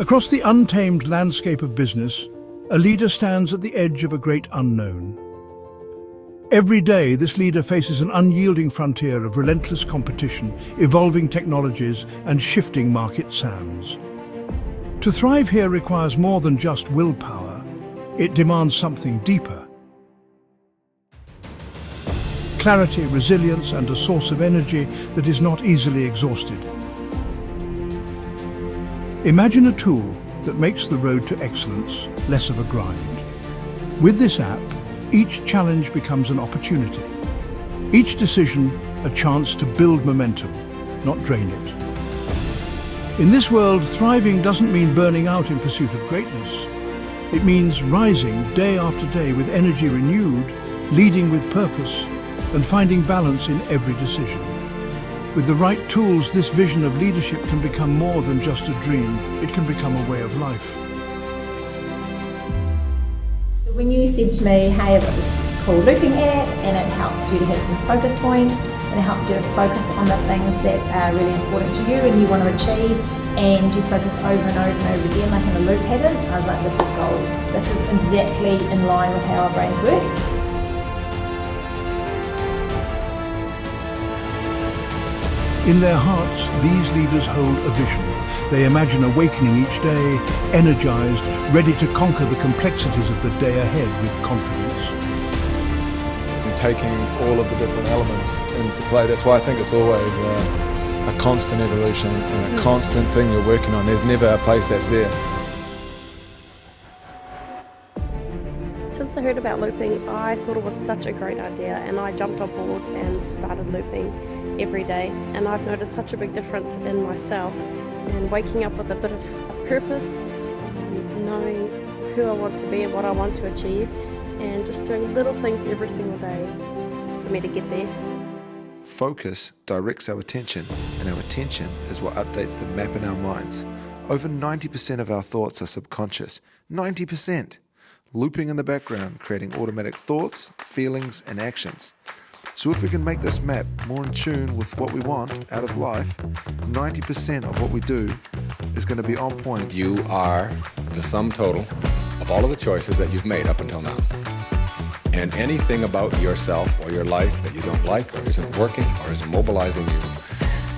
Across the untamed landscape of business, a leader stands at the edge of a great unknown. Every day, this leader faces an unyielding frontier of relentless competition, evolving technologies, and shifting market sands. To thrive here requires more than just willpower. It demands something deeper. Clarity, resilience, and a source of energy that is not easily exhausted. Imagine a tool that makes the road to excellence less of a grind. With this app, each challenge becomes an opportunity. Each decision, a chance to build momentum, not drain it. In this world, thriving doesn't mean burning out in pursuit of greatness. It means rising day after day with energy renewed, leading with purpose, and finding balance in every decision. With the right tools, this vision of leadership can become more than just a dream. It can become a way of life. When you said to me, hey, I've got this cool looping app and it helps you to have some focus points and it helps you to focus on the things that are really important to you and you want to achieve, and you focus over and over and over again like in a loop pattern, I was like, this is gold. This is exactly in line with how our brains work. In their hearts, these leaders hold a vision. They imagine awakening each day, energized, ready to conquer the complexities of the day ahead with confidence. And taking all of the different elements into play, that's why I think it's always a constant evolution and a constant thing you're working on. There's never a place that's there. Since I heard about looping, I thought it was such a great idea and I jumped on board and started looping every day, and I've noticed such a big difference in myself and waking up with a bit of a purpose, knowing who I want to be and what I want to achieve, and just doing little things every single day for me to get there. Focus directs our attention, and our attention is what updates the map in our minds. Over 90% of our thoughts are subconscious. 90%! Looping in the background, creating automatic thoughts, feelings, and actions. So if we can make this map more in tune with what we want out of life, 90% of what we do is going to be on point. You are the sum total of all of the choices that you've made up until now. And anything about yourself or your life that you don't like or isn't working or isn't mobilizing you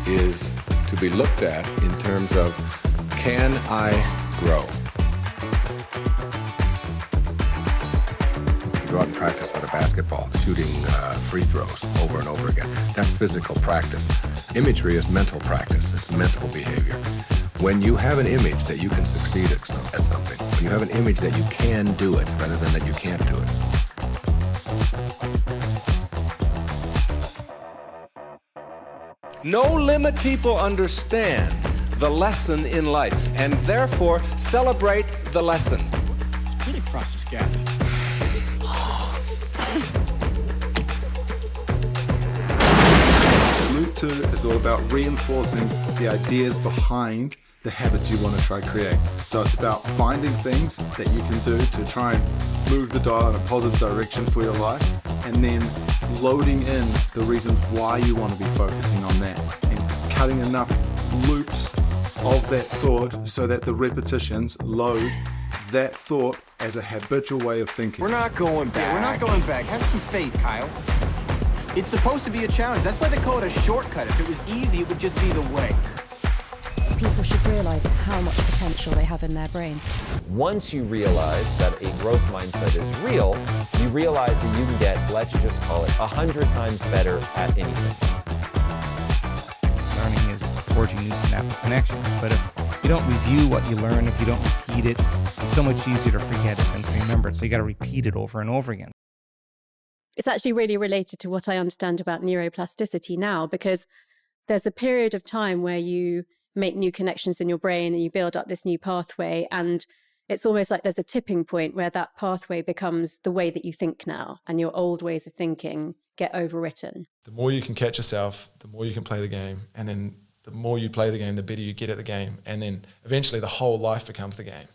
is to be looked at in terms of, can I grow? Go out and practice with a basketball, shooting free throws over and over again. That's physical practice. Imagery is mental practice. It's mental behavior. When you have an image that you can succeed at something, when you have an image that you can do it rather than that you can't do it. No limit people understand the lesson in life and therefore celebrate the lesson. Spit across this gap. Loop 2 is all about reinforcing the ideas behind the habits you want to try create. So it's about finding things that you can do to try and move the dial in a positive direction for your life, and then loading in the reasons why you want to be focusing on that, and cutting enough loops of that thought so that the repetitions load that thought as a habitual way of thinking. We're not going back. We're not going back. Have some faith, Kyle. It's supposed to be a challenge. That's why they call it a shortcut. If it was easy, it would just be the way. People should realize how much potential they have in their brains. Once you realize that a growth mindset is real, you realize that you can get, let's just call it, 100 times better at anything. Learning is forging new synaptic connections, but if you don't review what you learn, if you don't repeat it, it's so much easier to forget it than to remember it. So you got to repeat it over and over again. It's actually really related to what I understand about neuroplasticity now, because there's a period of time where you make new connections in your brain and you build up this new pathway. And it's almost like there's a tipping point where that pathway becomes the way that you think now, and your old ways of thinking get overwritten. The more you can catch yourself, the more you can play the game. And then the more you play the game, the better you get at the game. And then eventually the whole life becomes the game.